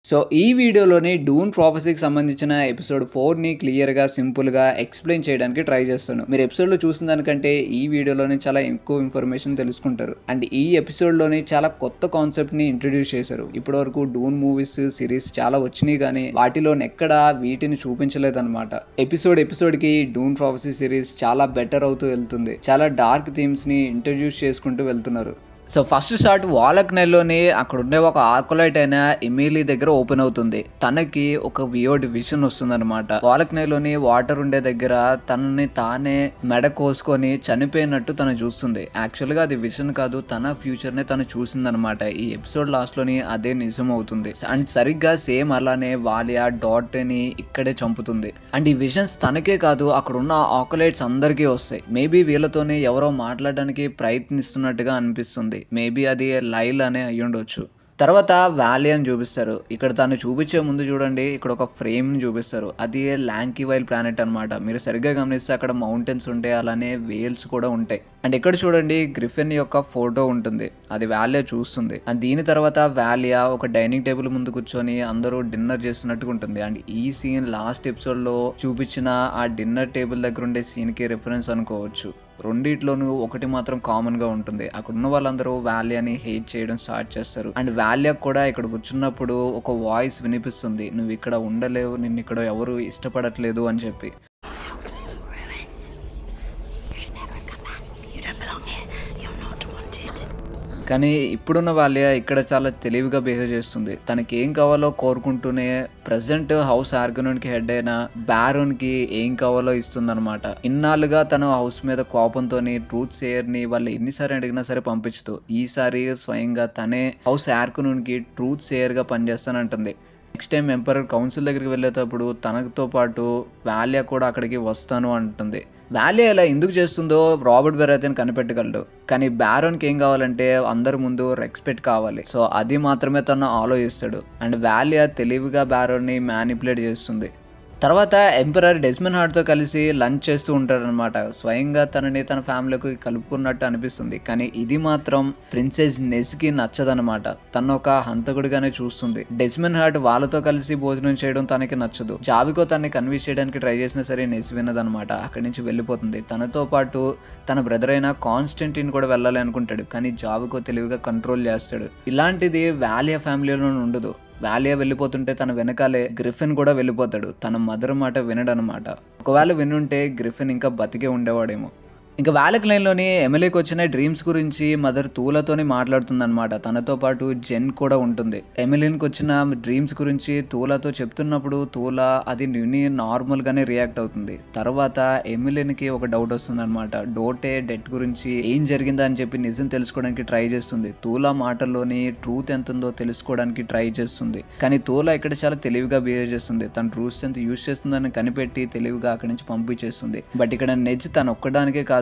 So ఈ వీడియోలోని డూన్ ప్రాఫెసీకి సంబంధించిన ఎపిసోడ్ 4ని క్లియర్‌గా, సింపుల్‌గా ఎక్స్‌ప్లెయిన్ చేయడానికి ట్రై చేస్తాను. మీరు ఎపిసోడ్‌లో చూసిన దానికంటే ఈ వీడియోలోనే చాలా ఎక్కువ ఇన్ఫర్మేషన్ తెలుసుకుంటారు. అండ్ ఈ ఎపిసోడ్‌లోని చాలా కొత్త కాన్సెప్ట్‌ని ఇంట్రొడ్యూస్ చేశారు. ఇప్పటివరకు డూన్ మూవీస్, సిరీస్ చాలా వచ్చినాయి గానీ వాటిలోనెక్కడా వీటిని చూపించలేదన్నమాట. ఎపిసోడ్‌కి డూన్ ప్రాఫెసీ సిరీస్ చాలా బెటర్ అవుతూ వెళ్తుంది. చాలా డార్క్ థీమ్స్‌ని ఇంట్రొడ్యూస్ చేసుకుంటూ వెళ్తున్నారు. సో ఫస్ట్ షాట్ వాలక్నైల్లోని అక్కడుండే ఒక ఆర్కోలైట్ అయిన ఎమిలీ దగ్గర ఓపెన్ అవుతుంది. తనకి ఒక వియర్డ్ విజన్ వస్తుందన్నమాట. వాలక్నైల్లోని వాటర్ ఉండే దగ్గర తనని తానే మెడ కోసుకొని చనిపోయినట్టు తను చూస్తుంది. యాక్చువల్గా అది విజన్ కాదు, తన ఫ్యూచర్ ని తను చూసిందనమాట. ఈ ఎపిసోడ్ లాస్ట్ లోని అదే నిజం అవుతుంది. అండ్ సరిగ్గా సేమ్ అలానే వాలియా డాట్ ని ఇక్కడే చంపుతుంది. అండ్ ఈ విజన్స్ తనకే కాదు, అక్కడ ఉన్న ఆర్కోలైట్స్ అందరికీ వస్తాయి. మేబీ వీళ్ళతోనే ఎవరో మాట్లాడడానికి ప్రయత్నిస్తున్నట్టుగా అనిపిస్తుంది. మేబీ అది లైల్ అనే అయ్యుండొచ్చు. తర్వాత వ్యాలీ అని చూపిస్తారు. ఇక్కడ తను చూపించే ముందు చూడండి, ఇక్కడ ఒక ఫ్రేమ్ ని చూపిస్తారు. అది ల్యాంకీవైల్ ప్లానెట్ అనమాట. మీరు సరిగ్గా గమనిస్తే అక్కడ మౌంటైన్స్ ఉంటాయి, అలానే వేల్స్ కూడా ఉంటాయి. అండ్ ఇక్కడ చూడండి గ్రిఫిన్ యొక్క ఫోటో ఉంటుంది. అది వ్యాలియా చూస్తుంది. అండ్ దీని తర్వాత వ్యాలియా ఒక డైనింగ్ టేబుల్ ముందు కూర్చొని అందరూ డిన్నర్ చేస్తున్నట్టుగా ఉంటుంది. అండ్ ఈ సీన్ లాస్ట్ ఎపిసోడ్ లో చూపించిన ఆ డిన్నర్ టేబుల్ దగ్గర ఉండే సీన్ కి రిఫరెన్స్ అనుకోవచ్చు. రెండిట్లోనూ ఒకటి మాత్రం కామన్ గా ఉంటుంది. అక్కడ ఉన్న వాళ్ళందరూ వాలియాని హేట్ చేయడం స్టార్ట్ చేస్తారు. అండ్ వాలియా కూడా ఇక్కడ కూర్చున్నప్పుడు ఒక వాయిస్ వినిపిస్తుంది, నువ్వు ఇక్కడ ఉండలేవు, నిన్ను ఇక్కడ ఎవరు ఇష్టపడట్లేదు అని చెప్పి. కానీ ఇప్పుడున్న వాలియా ఇక్కడ చాలా తెలివిగా బిహేవ్ చేస్తుంది. తనకి ఏం కావాలో కోరుకుంటూనే ప్రెసెంట్ హౌస్ ఆర్గనోన్కి హెడ్ అయిన బ్యారోన్కి ఏం కావాలో ఇస్తుందన్నమాట. ఇన్నాళ్ళుగా తను హౌస్ మీద కోపంతో ట్రూత్ సేయర్ని వాళ్ళు ఎన్నిసార్లు అడిగినా సరే పంపించదు. ఈసారి స్వయంగా తనే హౌస్ ఆర్గనోన్కి ట్రూత్ సేయర్గా పనిచేస్తానంటుంది. నెక్స్ట్ టైం ఎంపరర్ కౌన్సిల్ దగ్గరికి వెళ్ళేటప్పుడు తనతో పాటు వాలియా కూడా అక్కడికి వస్తాను అంటుంది. వాలియా ఇలా ఎందుకు చేస్తుందో రాబర్ట్ బెరాథన్ కనిపెట్టగలడు. కానీ బ్యారోన్కి ఏం కావాలంటే అందరి ముందు రెస్పెక్ట్ కావాలి. సో అది మాత్రమే తను ఆలోచిస్తాడు. అండ్ వాలియా తెలివిగా బ్యారోన్ని మ్యానిపులేట్ చేస్తుంది. తర్వాత ఎంపరర్ డెస్మండ్ హార్ట్తో కలిసి లంచ్ చేస్తూ ఉంటారనమాట. స్వయంగా తనని తన ఫ్యామిలీకి కలుపుకున్నట్టు అనిపిస్తుంది. కానీ ఇది మాత్రం ప్రిన్సెస్ నెస్కి నచ్చదనమాట. తను ఒక హంతకుడిగానే చూస్తుంది. డెస్మండ్ హార్ట్ వాళ్ళతో కలిసి భోజనం చేయడం తనకి నచ్చదు. జావికో తనని కన్విన్స్ చేయడానికి ట్రై చేసినా సరే నెస్ వినదనమాట. అక్కడి నుంచి వెళ్ళిపోతుంది. తనతో పాటు తన బ్రదర్ అయిన కాన్స్టెంటిన్ కూడా వెళ్ళాలి అనుకుంటాడు. కానీ జావికో తెలివిగా కంట్రోల్ చేస్తాడు. ఇలాంటిది వాలియా ఫ్యామిలీలో ఉండదు. వాలియా వెళ్ళిపోతుంటే తన వెనకాలే గ్రిఫిన్ కూడా వెళ్ళిపోతాడు. తన మదర్ మాట వినడనమాట. ఒకవేళ వినుంటే గ్రిఫిన్ ఇంకా బతికే ఉండేవాడేమో. ఇంకా వాలక్నైల్లోని ఎమిలీకి వచ్చిన డ్రీమ్స్ గురించి మదర్ తూలతోనే మాట్లాడుతుందన్నమాట. తనతో పాటు జెన్ కూడా ఉంటుంది. ఎమిలీకి వచ్చిన డ్రీమ్స్ గురించి తూలతో చెప్తున్నప్పుడు తూల అది నార్మల్ గానే రియాక్ట్ అవుతుంది. తర్వాత ఎమిలీకి ఒక డౌట్ వస్తుంది అనమాట. డోటే డెత్ గురించి ఏం జరిగిందా అని చెప్పి నిజం తెలుసుకోవడానికి ట్రై చేస్తుంది. తూల మాటల్లోని ట్రూత్ ఎంత ఉందో తెలుసుకోవడానికి ట్రై చేస్తుంది. కానీ తూల ఇక్కడ చాలా తెలివిగా బిహేవ్ చేస్తుంది. తన ట్రూత్ ఎంత యూజ్ చేస్తుందని కనిపెట్టి తెలివిగా అక్కడి నుంచి పంపించేస్తుంది. బట్ ఇక్కడ నెజ్ తను ఒక్కడానికే కాదు,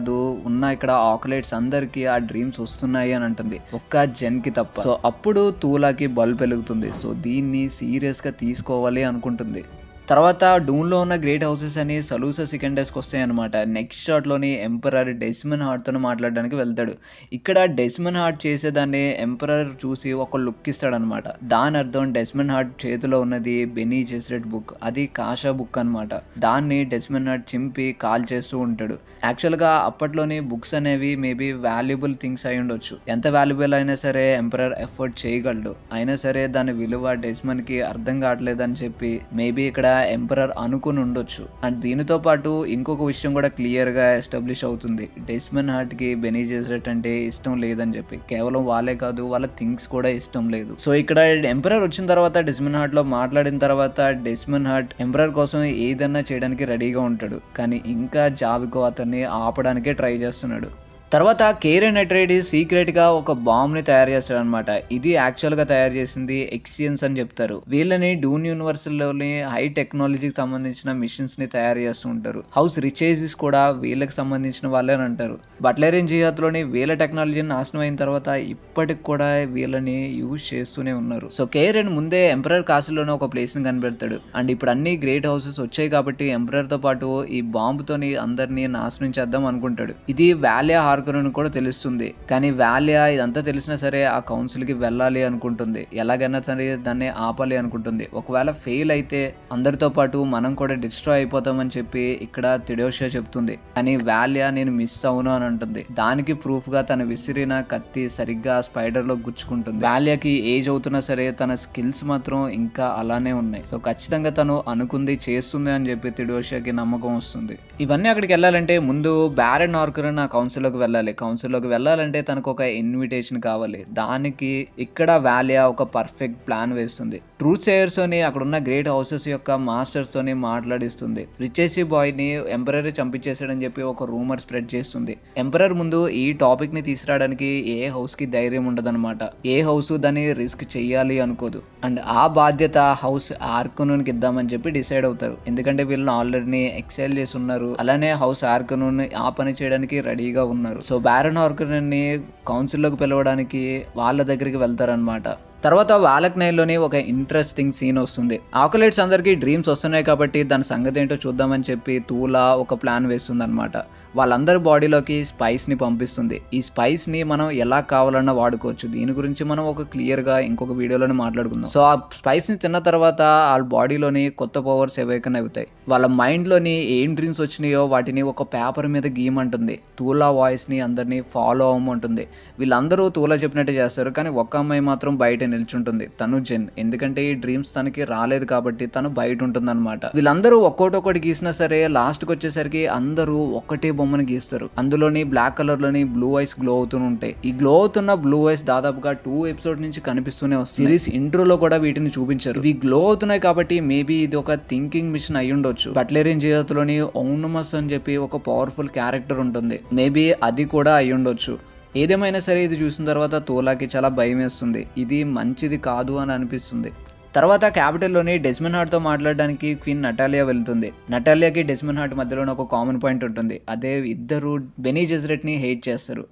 ఉన్న ఇక్కడ ఆకులైట్స్ అందరికి ఆ డ్రీమ్స్ వస్తున్నాయి అని అంటుంది, ఒక్క జెన్ కి తప్ప. సో అప్పుడు తూలాకి బల్బ్ వెలుగుతుంది. సో దీన్ని సీరియస్ గా తీసుకోవాలి అనుకుంటుంది. తర్వాత డూన్ లో ఉన్న గ్రేట్ హౌసెస్ అని సలూసా సెకండ్ డేస్కి వస్తాయి అనమాట. నెక్స్ట్ షాట్ లోని ఎంపరర్ డెస్మండ్ హార్ట్ తో మాట్లాడడానికి వెళ్తాడు. ఇక్కడ డెస్మండ్ హార్ట్ చేసేదాన్ని ఎంపరర్ చూసి ఒక లుక్ ఇస్తాడనమాట. దాని అర్థం డెస్మండ్ హార్ట్ చేతిలో ఉన్నది బెనీ జెసరెట్ బుక్, అది కాషా బుక్ అనమాట. దాన్ని డెస్మండ్ హార్ట్ చింపి కాల్ చేస్తూ ఉంటాడు. యాక్చువల్ గా అప్పట్లోని బుక్స్ అనేవి మేబీ వాల్యుబుల్ థింగ్స్ అయి ఉండొచ్చు. ఎంత వాల్యుబుల్ అయినా సరే ఎంపరర్ ఎఫర్ట్ చేయగలడు. అయినా సరే దాని విలువ డెస్మండ్ కి అర్థం కావట్లేదని చెప్పి మేబీ ఇక్కడ ఎంపరర్ అనుకుని ఉండొచ్చు. అండ్ దీనితో పాటు ఇంకొక విషయం కూడా క్లియర్ గా ఎస్టాబ్లిష్ అవుతుంది. డెస్మండ్ హార్ట్ కి బెనీ జెసరెట్ అంటే ఇష్టం లేదని చెప్పి. కేవలం వాళ్ళే కాదు, వాళ్ళ థింగ్స్ కూడా ఇష్టం లేదు. సో ఇక్కడ ఎంపరర్ వచ్చిన తర్వాత డెస్మండ్ హార్ట్ లో మాట్లాడిన తర్వాత డెస్మండ్ హార్ట్ ఎంపరర్ కోసం ఏదన్నా చేయడానికి రెడీగా ఉంటాడు. కానీ ఇంకా జావికో అతన్ని ఆపడానికే ట్రై చేస్తున్నాడు. తర్వాత కేరెన్ అట్రైడీస్ సీక్రెట్ గా ఒక బాంబ్ ని తయారు చేస్తాడు అనమాట. ఇది యాక్చువల్ గా తయారు చేసింది ఎక్సియన్స్ అని చెప్తారు. వీళ్ళని డూన్ యూనివర్సల్ లోని హై టెక్నాలజీకి సంబంధించిన మిషన్స్ ని తయారు చేస్తూ ఉంటారు. హౌస్ రిచేజెస్ కూడా వీళ్ళకి సంబంధించిన వాళ్ళే అని అంటారు. బట్లరియన్ జిహాద్ లోని వీళ్ళ టెక్నాలజీని నాశనం అయిన తర్వాత ఇప్పటికి కూడా వీళ్ళని యూజ్ చేస్తూనే ఉన్నారు. సో కేరెన్ ముందే ఎంపరర్ కాసిల్లోనే ఒక ప్లేస్ ని కనిపెడతాడు. అండ్ ఇప్పుడు అన్ని గ్రేట్ హౌసెస్ వచ్చాయి కాబట్టి ఎంపరర్ తో పాటు ఈ బాంబుతోని అందరినీ నాశనం చేద్దాం అనుకుంటాడు. ఇది వాలియా హార్కన్ కూడా తెలుస్తుంది. కానీ వాలియా ఇదంతా తెలిసినా సరే ఆ కౌన్సిల్ కి వెళ్ళాలి అనుకుంటుంది. ఎలాగైనా సరే దాన్ని ఆపాలి అనుకుంటుంది. ఒకవేళ ఫెయిల్ అయితే అందరితో పాటు మనం కూడా డిస్ట్రాయ్ అయిపోతామని చెప్పి ఇక్కడ తిడోషియా చెప్తుంది. కానీ వాలియా నేను మిస్ అవును అని అంటుంది. దానికి ప్రూఫ్ గా తన విసిరిన కత్తి సరిగ్గా స్పైడర్ లో గుచ్చుకుంటుంది. వాలియాకి ఏజ్ అవుతున్నా సరే తన స్కిల్స్ మాత్రం ఇంకా అలానే ఉన్నాయి. సో ఖచ్చితంగా తను అనుకుంది చేస్తుంది అని చెప్పి తిడోషియాకి నమ్మకం వస్తుంది. ఇవన్నీ అక్కడికి వెళ్ళాలంటే ముందు బ్యారన్ హార్కన్ ఆ కౌన్సిల్లోకి వెళ్ళాలి. కౌన్సిల్లోకి వెళ్ళాలంటే తనకు ఒక ఇన్విటేషన్ కావాలి. దానికి ఇక్కడ వాలియా ఒక పర్ఫెక్ట్ ప్లాన్ వేస్తుంది. ట్రూత్ సేయర్స్ తోని అక్కడ ఉన్న గ్రేట్ హౌసెస్ యొక్క మాస్టర్స్ తోని మాట్లాడిస్తుంది. రిచెసీ బాయ్ ని ఎంపరర్ చంపించేసాడని చెప్పి ఒక రూమర్ స్ప్రెడ్ చేస్తుంది. ఎంపరర్ ముందు ఈ టాపిక్ ని తీసుకురావడానికి ఏ హౌస్ కి ధైర్యం ఉండదన్నమాట. ఏ హౌస్ దాన్ని రిస్క్ చెయ్యాలి అనుకోదు. అండ్ ఆ బాధ్యత హౌస్ హార్కన్ కి ఇద్దామని చెప్పి డిసైడ్ అవుతారు. ఎందుకంటే వీళ్ళని ఆల్రెడీ ఎక్సైల్ చేసి ఉన్నారు. అలానే హౌస్ హార్కన్ ఆ పని చేయడానికి రెడీగా ఉన్నారు. సో బ్యారన్ హార్కన్ ని కౌన్సిల్లోకి పిలవడానికి వాళ్ళ దగ్గరికి వెళ్తారనమాట. తర్వాత వాలక్ నైల్లోని ఒక ఇంట్రెస్టింగ్ సీన్ వస్తుంది. ఆకులైట్స్ అందరికీ డ్రీమ్స్ వస్తున్నాయి కాబట్టి దాని సంగతి ఏంటో చూద్దామని చెప్పి తూలా ఒక ప్లాన్ వేస్తుంది అనమాట. వాళ్ళందరి బాడీలోకి స్పైస్ని పంపిస్తుంది. ఈ స్పైస్ని మనం ఎలా కావాలన్నా వాడుకోవచ్చు. దీని గురించి మనం ఒక క్లియర్గా ఇంకొక వీడియోలోనే మాట్లాడుకుందాం. సో ఆ స్పైస్ని తిన్న తర్వాత వాళ్ళ బాడీలోని కొత్త పవర్స్ అవేకన్ అవుతాయి. వాళ్ళ మైండ్లోని ఏం డ్రీమ్స్ వచ్చినాయో వాటిని ఒక పేపర్ మీద గీయమంటుంది. తూలా వాయిస్ని అందరినీ ఫాలో అవ్వమంటుంది. వీళ్ళందరూ తూలా చెప్పినట్టే చేస్తారు. కానీ ఒక్క అమ్మాయి మాత్రం బయట నిల్చుంటుంది. తను జెన్. ఎందుకంటే ఈ డ్రీమ్స్ తనకి రాలేదు కాబట్టి తను బయట ఉంటుంది అనమాట. వీళ్ళందరూ ఒక్కోటి గీసినా సరే లాస్ట్కి వచ్చేసరికి అందరూ ఒక్కటే బొమ్మను గీస్తారు. అందులోని బ్లాక్ కలర్ లోని బ్లూ ఐస్ గ్లో అవుతూ ఉంటాయి. ఈ గ్లో అవుతున్న బ్లూ ఐస్ దాదాపుగా 2 ఎపిసోడ్ నుంచి కనిపిస్తూనే వస్తుంది. సిరీస్ ఇంట్రోలో కూడా వీటిని చూపించారు. ఇవి గ్లో అవుతున్నాయి కాబట్టి మేబీ ఇది ఒక థింకింగ్ మిషన్ అయి ఉండొచ్చు. బట్లేరియన్ జీవితంలోని ఔనమస్ అని చెప్పి ఒక పవర్ఫుల్ క్యారెక్టర్ ఉంటుంది. మేబీ అది కూడా అయి ఉండొచ్చు. ఏదేమైనా సరే ఇది చూసిన తర్వాత తోలాకి చాలా భయం వేస్తుంది. ఇది మంచిది కాదు అని అనిపిస్తుంది. తర్వాత క్యాపిటల్లోని డెస్మన్ హార్ట్తో మాట్లాడడానికి క్వీన్ నటాలియా వెళ్తుంది. నటాలియాకి డెస్మన్ హార్ట్ మధ్యలోనే ఒక కామన్ పాయింట్ ఉంటుంది. అదే ఇద్దరు బెనీ జెజరెట్ని హేట్ చేస్తారు.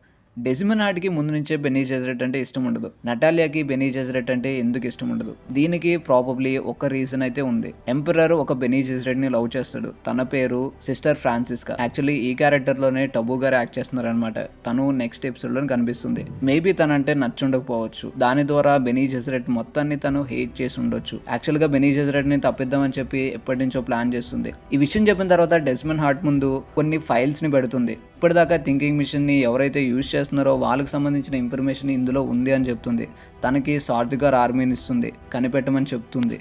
డెస్మన్ హార్ట్కి ముందు నుంచే బెనీ జెజరెట్ అంటే ఇష్టం ఉండదు. నటాలియాకి బెనీ జెజరెట్ అంటే ఎందుకు ఇష్టం ఉండదు? దీనికి ప్రాబబ్లీ ఒక రీజన్ అయితే ఉంది. ఎంపరర్ ఒక బెనీ జెజరెట్ ని లవ్ చేస్తాడు. తన పేరు సిస్టర్ ఫ్రాన్సిస్కా. యాక్చువల్లీ ఈ క్యారెక్టర్ లోనే టబు గారు యాక్ట్ చేస్తున్నారు అనమాట. తను నెక్స్ట్ ఎపిసోడ్ లో కనిపిస్తుంది. మేబీ తనంటే నచ్చుండకపోవచ్చు. దాని ద్వారా బెనీ జెజరెట్ మొత్తాన్ని తను హేట్ చేసి ఉండొచ్చు. యాక్చువల్ గా బెనీ జెజరెట్ ని తప్పిద్దామని చెప్పి ఎప్పటి నుంచో ప్లాన్ చేస్తుంది. ఈ విషయం చెప్పిన తర్వాత డెస్మన్ హార్ట్ ముందు కొన్ని ఫైల్స్ ని పెడుతుంది. ఇప్పటిదాకా థింకింగ్ మిషన్ ని ఎవరైతే యూజ్ చేస్తున్నారో వాళ్ళకి సంబంధించిన ఇన్ఫర్మేషన్ ఇందులో ఉంది అని చెప్తుంది. తనకి సార్థిగార్ ఆర్మీని ఇస్తుంది, కనిపెట్టమని చెప్తుంది.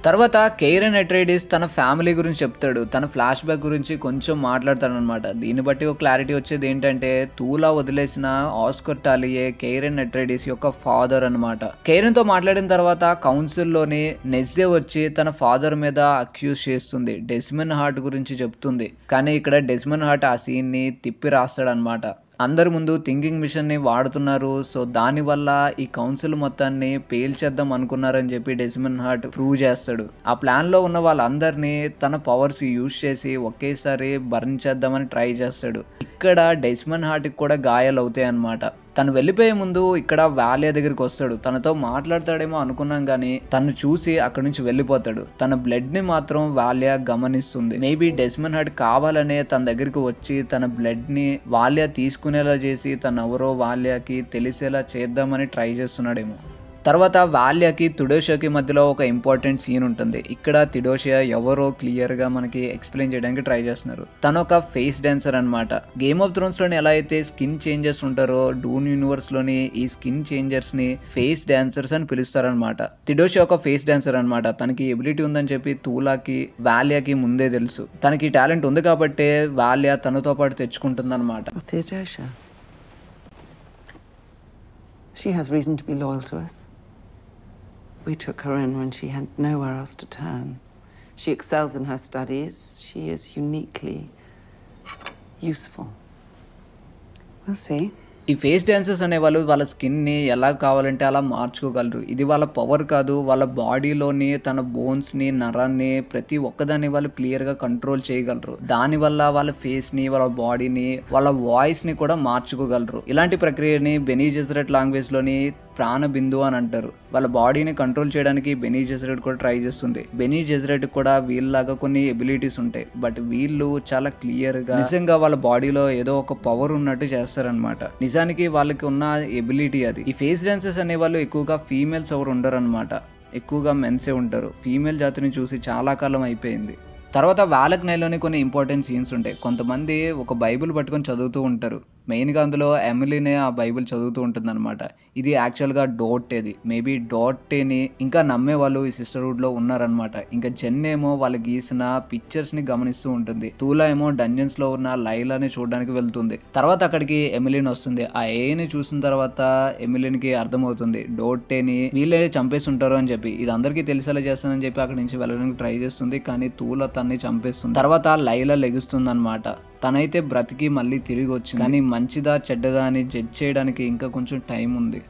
తర్వాత కెయిరన్ అట్రైడిస్ తన ఫ్యామిలీ గురించి చెప్తాడు. తన ఫ్లాష్ బ్యాక్ గురించి కొంచెం మాట్లాడతాడనమాట. దీన్ని బట్టి ఒక క్లారిటీ వచ్చేది ఏంటంటే తూలా వదిలేసిన ఆస్కర్ టాలియే కెయిరన్ అట్రైడిస్ యొక్క ఫాదర్ అనమాట. కెయిరన్ తో మాట్లాడిన తర్వాత కౌన్సిల్లోని నెజ్జే వచ్చి తన ఫాదర్ మీద అక్యూజ్ చేస్తుంది. డెస్మన్ హార్ట్ గురించి చెప్తుంది. కానీ ఇక్కడ డెస్మన్ హార్ట్ ఆ సీన్ ని తిప్పి రాస్తాడనమాట. అందరి ముందు థింకింగ్ మిషన్ ని వాడుతున్నారు. సో దానివల్ల ఈ కౌన్సిల్ మొత్తాన్ని పేల్చేద్దాం అనుకున్నారని చెప్పి డెస్మన్ హార్ట్ ప్రూవ్ చేస్తాడు. ఆ ప్లాన్ లో ఉన్న వాళ్ళందరినీ తన పవర్స్ యూజ్ చేసి ఒకేసారి బర్న్ చేద్దామని ట్రై చేస్తాడు. ఇక్కడ డెస్మన్ హార్ట్ కి కూడా గాయాలు అవుతాయి అన్నమాట. తను వెళ్ళిపోయే ముందు ఇక్కడ వాలియా దగ్గరికి వస్తాడు. తనతో మాట్లాడతాడేమో అనుకున్నాం కానీ తను చూసి అక్కడి నుంచి వెళ్ళిపోతాడు. తన బ్లడ్ ని మాత్రం వాలియా గమనిస్తుంది. మేబీ డెస్మన్ హార్ట్ కావాలనే తన దగ్గరికి వచ్చి తన బ్లడ్ ని వాలియా తీసుకునేలా చేసి తను ఎవరో వాలియాకి తెలిసేలా చేద్దామని ట్రై చేస్తున్నాడేమో. తర్వాత వాలియాకి తిడోషియాకి మధ్యలో ఒక ఇంపార్టెంట్ సీన్ ఉంటుంది. ఇక్కడ తిడోషియా ఎవరో క్లియర్ గా మనకి ఎక్స్ప్లెయిన్ చేయడానికి ట్రై చేస్తున్నారు. తను ఒక ఫేస్ డాన్సర్ అనమాట. గేమ్ ఆఫ్ థ్రోన్స్ లోని ఎలా అయితే స్కిన్ చేంజర్స్ ఉంటారో డూన్ యూనివర్స్ లోని ఈ స్కిన్ చేంజర్స్ ని ఫేస్ డాన్సర్స్ అని పిలుస్తారనమాట. తిడోషియా ఒక ఫేస్ డాన్సర్ అనమాట. తనకి ఎబిలిటీ ఉందని చెప్పి తూలాకి వాలియాకి ముందే తెలుసు. తనకి టాలెంట్ ఉంది కాబట్టి వాలియా తనతో పాటు తెచ్చుకుంటుంది అనమాట. She has reason to be loyal to us. We took her in when she had nowhere else to turn. She excels in her studies. She is uniquely useful. We'll see. ఈ face dancers అనేవాళ్ళు వాళ్ళ స్కిన్ని ఎలా కావాలంటే అలా మార్చుకోగలరు. ఇది వాళ్ళ power కాదు. వాళ్ళ బాడీలోని తన బోన్స్ని నరాన్ని ప్రతి ఒక్కదాన్ని వాళ్ళు క్లియర్గా కంట్రోల్ చేయగలరు. దానివల్ల వాళ్ళ ఫేస్ని వాళ్ళ బాడీని వాళ్ళ వాయిస్ని కూడా మార్చుకోగలరు. ఇలాంటి ప్రక్రియని బెనీ జెజరెట్ లాంగ్వేజ్లోని ప్రాణ బిందువు అని అంటారు. వాళ్ళ బాడీని కంట్రోల్ చేయడానికి బెనీ జెసరెట్ కూడా ట్రై చేస్తుంది. బెనీ జెసరెట్ కూడా వీళ్ళలాగా కొన్ని ఎబిలిటీస్ ఉంటాయి, బట్ వీళ్ళు చాలా క్లియర్ గా నిజంగా వాళ్ళ బాడీలో ఏదో ఒక పవర్ ఉన్నట్టు చేస్తారనమాట. నిజానికి వాళ్ళకి ఉన్న ఎబిలిటీ అది. ఈ ఫేస్ డాన్సర్స్ అనే వాళ్ళు ఎక్కువగా ఫీమేల్స్ ఎవరు ఉండరు అనమాట, ఎక్కువగా మెన్సే ఉంటారు. ఫీమేల్ జాతిని చూసి చాలా కాలం అయిపోయింది. తర్వాత వాలక్ నైల్లోని కొన్ని ఇంపార్టెంట్ సీన్స్ ఉంటాయి. కొంతమంది ఒక బైబిల్ పట్టుకొని చదువుతూ ఉంటారు. మెయిన్గా అందులో ఎమిలీనే ఆ బైబిల్ చదువుతూ ఉంటుంది అనమాట. ఇది యాక్చువల్గా డోట్టేది. మేబీ డోట్టేని ఇంకా నమ్మే వాళ్ళు ఈ సిస్టర్హుడ్లో ఉన్నారనమాట. ఇంకా జెన్ ఏమో వాళ్ళు గీసిన పిక్చర్స్ని గమనిస్తూ ఉంటుంది. తూలా ఏమో డంజన్స్లో ఉన్న లైలాని చూడడానికి వెళ్తుంది. తర్వాత అక్కడికి ఎమిలీన్ వస్తుంది. ఆ ఏని చూసిన తర్వాత ఎమిలీన్కి అర్థమవుతుంది డోట్టేని వీళ్ళే చంపేసి ఉంటారు అని చెప్పి. ఇది అందరికీ తెలిసేలా చేస్తానని చెప్పి అక్కడి నుంచి వెళ్ళడానికి ట్రై చేస్తుంది, కానీ తూలా తన్ని చంపేస్తుంది. తర్వాత లైలా లెగుస్తుంది అనమాట. తనైతే బ్రతికి మళ్ళీ తిరిగి వచ్చింది, కానీ మంచిదా చెడ్డదా అని జడ్జ్ చేయడానికి ఇంకా కొంచెం టైం ఉంది.